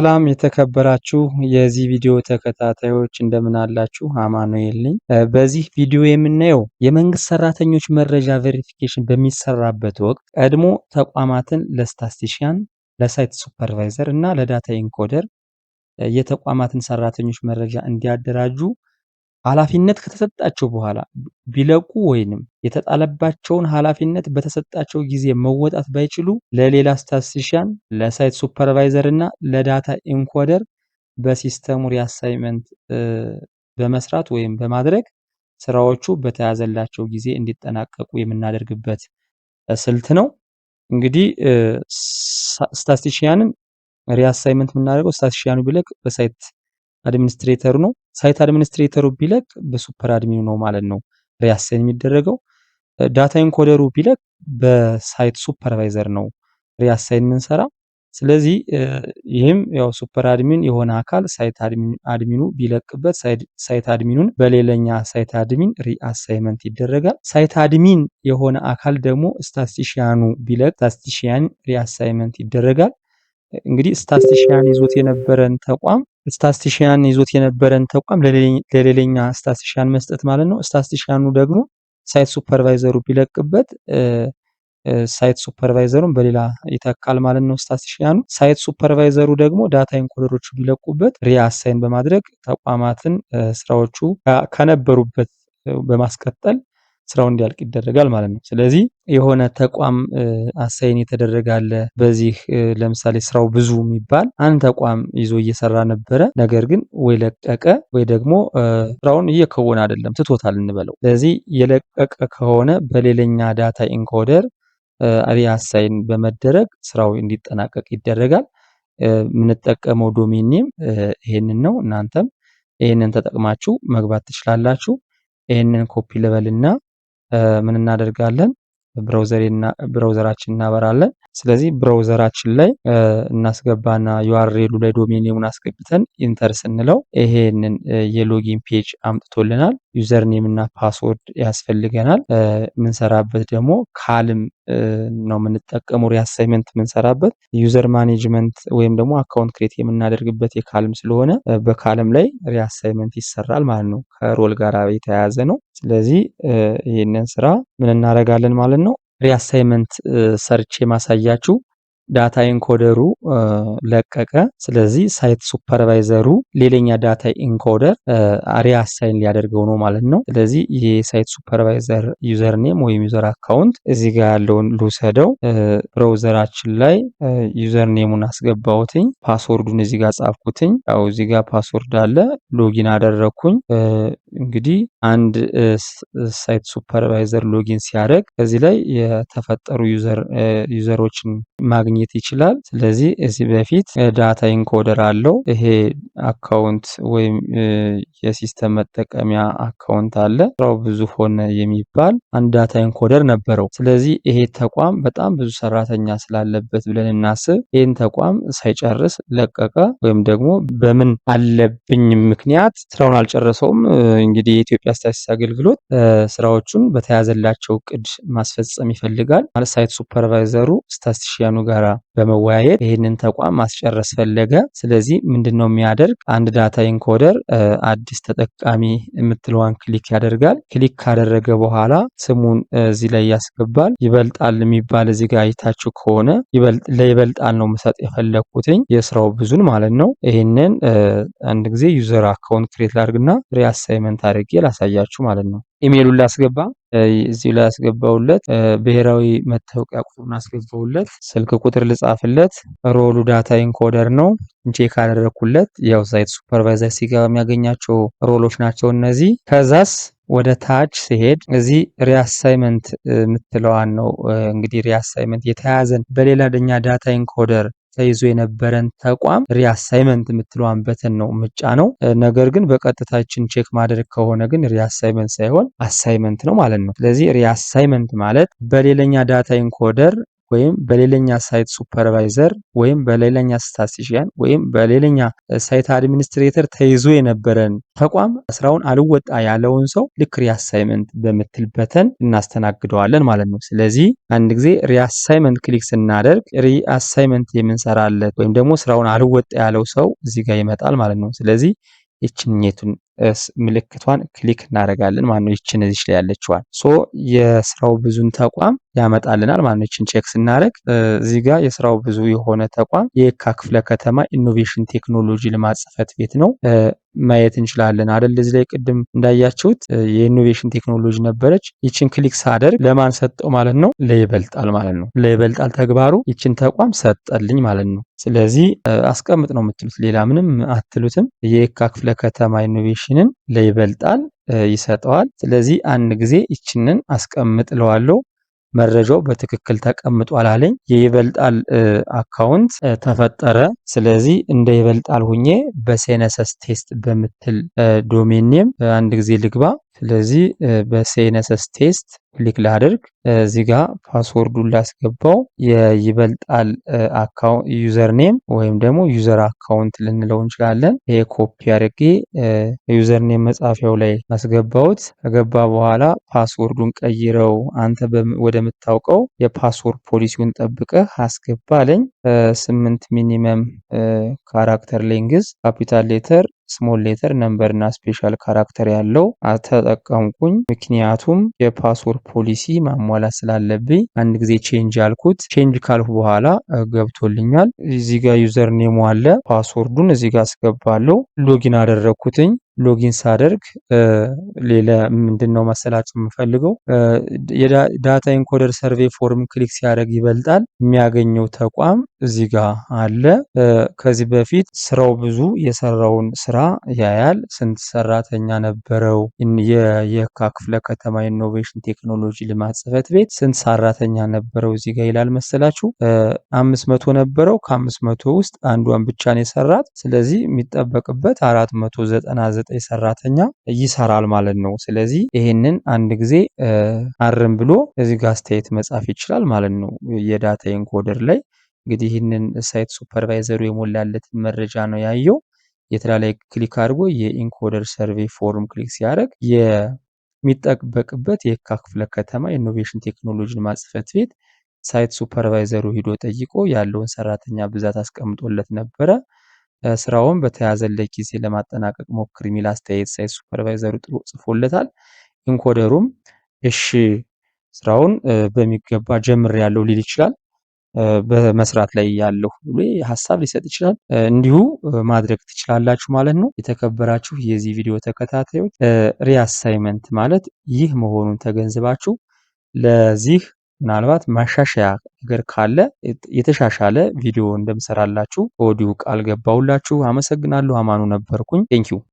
ሰላም የተከበራችሁ የዚህ ቪዲዮ ተከታታዮች እንደምን አላችሁ? አማኑኤል ነኝ። በዚህ ቪዲዮ የምናየው የመንግስት ሰራተኞች መረጃ ቬሪፊኬሽን በሚሰራበት ወቅት ቀድሞ ተቋማትን ለስታቲስቲሻን፣ ለሳይት ሱፐርቫይዘር እና ለዳታ ኢንኮደር የተቋማትን ሰራተኞች መረጃ እንዲያደራጁ ኃላፊነት ከተሰጣቸው በኋላ ቢለቁ ወይንም የተጣለባቸውን ኃላፊነት በተሰጣቸው ጊዜ መወጣት ባይችሉ ለሌላ ስታቲስቲሻን፣ ለሳይት ሱፐርቫይዘር እና ለዳታ ኢንኮደር በሲስተሙ ሪአሳይመንት በመስራት ወይም በማድረግ ስራዎቹ በተያዘላቸው ጊዜ እንዲጠናቀቁ የምናደርግበት ስልት ነው። እንግዲህ ስታቲስቲሻንን ሪአሳይመንት የምናደርገው ስታቲስቲሻኑ ቢለቅ በሳይት አድሚኒስትሬተሩ ነው። ሳይት አድሚኒስትሬተሩ ቢለቅ በሱፐር አድሚኑ ነው ማለት ነው ሪአሳይን የሚደረገው። ዳታ ኢንኮደሩ ቢለቅ በሳይት ሱፐርቫይዘር ነው ሪአሳይን የምንሰራ። ስለዚህ ይህም ያው ሱፐር አድሚን የሆነ አካል ሳይት አድሚኑ ቢለቅበት ሳይት አድሚኑን በሌላኛ ሳይት አድሚን ሪአሳይመንት ይደረጋል። ሳይት አድሚን የሆነ አካል ደግሞ ስታቲስቲሻኑ ቢለቅ ስታቲስቲሻን ሪአሳይመንት ይደረጋል። እንግዲህ ስታቲስቲሻን ይዞት የነበረን ተቋም ለሌላኛ ስታቲስቲሻን መስጠት ማለት ነው። ስታቲስቲሻኑ ደግሞ ሳይት ሱፐርቫይዘሩ ቢለቅበት ሳይት ሱፐርቫይዘሩን በሌላ ይተካል ማለት ነው ስታቲስቲሻኑ። ሳይት ሱፐርቫይዘሩ ደግሞ ዳታ ኢንኮደሮቹ ቢለቁበት ሪአሳይን በማድረግ ተቋማትን ስራዎቹ ከነበሩበት በማስቀጠል ስራው እንዲያልቅ ይደረጋል ማለት ነው። ስለዚህ የሆነ ተቋም አሳይን የተደረጋለ በዚህ ለምሳሌ ስራው ብዙ የሚባል አንድ ተቋም ይዞ እየሰራ ነበረ። ነገር ግን ወይ ለቀቀ ወይ ደግሞ ስራውን እየከወነ አይደለም ትቶታል እንበለው። ስለዚህ የለቀቀ ከሆነ በሌላኛ ዳታ ኢንኮደር ሪአሳይን በመደረግ ስራው እንዲጠናቀቅ ይደረጋል። የምንጠቀመው ዶሜን ኔም ይሄንን ነው። እናንተም ይሄንን ተጠቅማችሁ መግባት ትችላላችሁ። ይሄንን ኮፒ ልበልና ምን እናደርጋለን? ብራውዘራችን እናበራለን። ስለዚህ ብራውዘራችን ላይ እናስገባና ዩአርኤሉ ላይ ዶሜን ኔሙን አስገብተን ኢንተር ስንለው ይሄንን የሎጊን ፔጅ አምጥቶልናል። ዩዘር ኔም እና ፓስወርድ ያስፈልገናል። የምንሰራበት ደግሞ ካልም ነው የምንጠቀመው ሪአሳይመንት የምንሰራበት ዩዘር ማኔጅመንት ወይም ደግሞ አካውንት ክሬት የምናደርግበት የካልም ስለሆነ በካልም ላይ ሪአሳይመንት ይሰራል ማለት ነው። ከሮል ጋር የተያያዘ ነው። ስለዚህ ይሄንን ስራ ምን እናደርጋለን ማለት ነው። ሪአሳይመንት ሰርች የማሳያችሁ ዳታ ኢንኮደሩ ለቀቀ። ስለዚህ ሳይት ሱፐርቫይዘሩ ሌላኛ ዳታ ኢንኮደር ሪአሳይን ሊያደርገው ነው ማለት ነው። ስለዚህ ይሄ ሳይት ሱፐርቫይዘር ዩዘር ኔም ወይም ዩዘር አካውንት እዚህ ጋር ያለውን ልውሰደው። ብራውዘራችን ላይ ዩዘር ኔሙን አስገባሁትኝ፣ ፓስወርዱን እዚህ ጋር ጻፍኩትኝ። ያው እዚህ ጋር ፓስወርድ አለ። ሎጊን አደረኩኝ። እንግዲህ አንድ ሳይት ሱፐርቫይዘር ሎጊን ሲያደርግ እዚህ ላይ የተፈጠሩ ዩዘሮችን ማግኘት ይችላል። ስለዚህ እዚህ በፊት ዳታ ኢንኮደር አለው። ይሄ አካውንት ወይም የሲስተም መጠቀሚያ አካውንት አለ። ስራው ብዙ ሆነ የሚባል አንድ ዳታ ኢንኮደር ነበረው። ስለዚህ ይሄ ተቋም በጣም ብዙ ሰራተኛ ስላለበት ብለን እናስብ። ይህን ተቋም ሳይጨርስ ለቀቀ ወይም ደግሞ በምን አለብኝ ምክንያት ስራውን አልጨረሰውም። እንግዲህ የኢትዮጵያ ስታቲስቲክስ አገልግሎት ስራዎቹን በተያዘላቸው እቅድ ማስፈጸም ይፈልጋል ማለት ሳይት ሱፐርቫይዘሩ ስታቲስቲሻኑ ጋር በመወያየት ይህንን ተቋም ማስጨረስ ፈለገ። ስለዚህ ምንድነው የሚያደርግ? አንድ ዳታ ኢንኮደር አዲስ ተጠቃሚ የምትለዋን ክሊክ ያደርጋል። ክሊክ ካደረገ በኋላ ስሙን እዚህ ላይ ያስገባል። ይበልጣል የሚባል እዚህ ጋር አይታችሁ ከሆነ ለይበልጣል ነው መሰጥ የፈለኩትኝ የስራው ብዙን ማለት ነው። ይሄንን አንድ ጊዜ ዩዘር አካውንት ክሬት ላድርግና ሪአሳይመንት አድርጌ ላሳያችሁ ማለት ነው። ኢሜይሉን ላስገባ፣ እዚህ ላይ ያስገባውለት፣ ብሔራዊ መታወቂያ ቁጥሩን አስገባውለት፣ ስልክ ቁጥር ልጻፍለት፣ ሮሉ ዳታ ኢንኮደር ነው ቼክ አደረኩለት። ያው ሳይት ሱፐርቫይዘር ሲገባ የሚያገኛቸው ሮሎች ናቸው እነዚህ። ከዛስ ወደ ታች ሲሄድ እዚህ ሪአሳይመንት የምትለዋን ነው እንግዲህ ሪአሳይመንት የተያዘን በሌላኛ ዳታ ኢንኮደር ተይዞ የነበረን ተቋም ሪአሳይመንት የምትለዋን በተን ነው ምጫ ነው። ነገር ግን በቀጥታችን ቼክ ማድረግ ከሆነ ግን ሪአሳይመንት ሳይሆን አሳይመንት ነው ማለት ነው። ስለዚህ ሪአሳይመንት ማለት በሌላኛ ዳታ ኢንኮደር ወይም በሌላኛ ሳይት ሱፐርቫይዘር ወይም በሌላኛ ስታቲስቲሽያን ወይም በሌላኛ ሳይት አድሚኒስትሬተር ተይዞ የነበረን ተቋም ስራውን አልወጣ ያለውን ሰው ልክ ሪአሳይመንት በምትል በተን እናስተናግደዋለን ማለት ነው። ስለዚህ አንድ ጊዜ ሪአሳይመንት ክሊክ ስናደርግ ሪአሳይመንት የምንሰራለት ወይም ደግሞ ስራውን አልወጣ ያለው ሰው እዚህ ጋር ይመጣል ማለት ነው። ስለዚህ ይችኛቱን ምልክቷን ክሊክ እናደርጋለን ማለት ነው። ይችን እዚህ ላይ ያለችዋል የስራው ብዙን ተቋም ያመጣልናል ማለት ነው። ይችን ቼክ ስናደርግ እዚህ ጋር የስራው ብዙ የሆነ ተቋም የካ ክፍለ ከተማ ኢኖቬሽን ቴክኖሎጂ ልማት ጽሕፈት ቤት ነው ማየት እንችላለን አይደል? እዚህ ላይ ቅድም እንዳያችሁት የኢኖቬሽን ቴክኖሎጂ ነበረች። ይችን ክሊክ ሳደርግ ለማን ሰጠው ማለት ነው? ለይበልጣል ማለት ነው። ለይበልጣል ተግባሩ ይችን ተቋም ሰጠልኝ ማለት ነው። ስለዚህ አስቀምጥ ነው የምትሉት፣ ሌላ ምንም አትሉትም። የካ ክፍለ ከተማ ኢኖቬሽንን ለይበልጣል ይሰጠዋል። ስለዚህ አንድ ጊዜ ይችንን አስቀምጥ እለዋለሁ። መረጃው በትክክል ተቀምጧል አለኝ። የይበልጣል አካውንት ተፈጠረ። ስለዚህ እንደ ይበልጣል ሁኜ በሴነሰስ ቴስት በምትል ዶሜን ኔም አንድ ጊዜ ልግባ። ስለዚህ በሴነሰስ ቴስት ክሊክ ላድርግ። እዚህ ጋር ፓስወርዱን ላስገባው። የይበልጣል አካውንት ዩዘር ኔም ወይም ደግሞ ዩዘር አካውንት ልንለው እንችላለን። ይሄ ኮፒ አድርጌ ዩዘር ኔም መጻፊያው ላይ አስገባሁት። ከገባ በኋላ ፓስወርዱን ቀይረው አንተ ወደምታውቀው የፓስወርድ ፖሊሲውን ጠብቀህ አስገባ አለኝ። 8 ሚኒመም ካራክተር ሌንግዝ ካፒታል ሌተር ስሞል ሌተር ነምበር እና ስፔሻል ካራክተር ያለው ተጠቀምኩኝ። ምክንያቱም የፓስወርድ ፖሊሲ ማሟላት ስላለብኝ አንድ ጊዜ ቼንጅ አልኩት። ቼንጅ ካልኩ በኋላ ገብቶልኛል። እዚህ ጋር ዩዘር ኔሙ አለ። ፓስወርዱን እዚህ ጋር አስገባለሁ። ሎጊን አደረኩትኝ። ሎጊን ሳደርግ ሌላ ምንድነው መሰላችሁ የምፈልገው የዳታ ኢንኮደር ሰርቬይ ፎርም ክሊክ ሲያደርግ ይበልጣል የሚያገኘው ተቋም እዚህ ጋር አለ። ከዚህ በፊት ስራው ብዙ የሰራውን ስራ ያያል። ስንት ሰራተኛ ነበረው? የካ ክፍለ ከተማ ኢኖቬሽን ቴክኖሎጂ ልማት ጽሕፈት ቤት ስንት ሰራተኛ ነበረው? እዚህ ጋር ይላል መሰላችሁ 500 ነበረው። ከ500 ውስጥ አንዷን ብቻ ነው የሰራት። ስለዚህ የሚጠበቅበት 499 ሰራተኛ ይሰራል ማለት ነው። ስለዚህ ይሄንን አንድ ጊዜ አርም ብሎ እዚህ ጋር አስተያየት መጻፍ ይችላል ማለት ነው። የዳታ ኢንኮደር ላይ እንግዲህ ይህንን ሳይት ሱፐርቫይዘሩ የሞላለትን መረጃ ነው ያየው። የተላላይ ክሊክ አድርጎ የኢንኮደር ሰርቬይ ፎርም ክሊክ ሲያደርግ የሚጠበቅበት የካ ክፍለ ከተማ ኢኖቬሽን ቴክኖሎጂ ልማት ጽሕፈት ቤት ሳይት ሱፐርቫይዘሩ ሂዶ ጠይቆ ያለውን ሰራተኛ ብዛት አስቀምጦለት ነበረ። ስራውን በተያዘለት ጊዜ ለማጠናቀቅ ሞክር የሚል አስተያየት ሳይት ሱፐርቫይዘሩ ጥሩ ጽፎለታል። ኢንኮደሩም እሺ ስራውን በሚገባ ጀምሬያለሁ ሊል ይችላል። በመስራት ላይ ያለው ሀሳብ ሊሰጥ ይችላል። እንዲሁ ማድረግ ትችላላችሁ ማለት ነው። የተከበራችሁ የዚህ ቪዲዮ ተከታታዮች ሪአሳይመንት ማለት ይህ መሆኑን ተገንዝባችሁ ለዚህ ምናልባት ማሻሻያ ነገር ካለ የተሻሻለ ቪዲዮ እንደምሰራላችሁ ከወዲሁ ቃል ገባሁላችሁ። አመሰግናለሁ። አማኑ ነበርኩኝ። ቴንኪው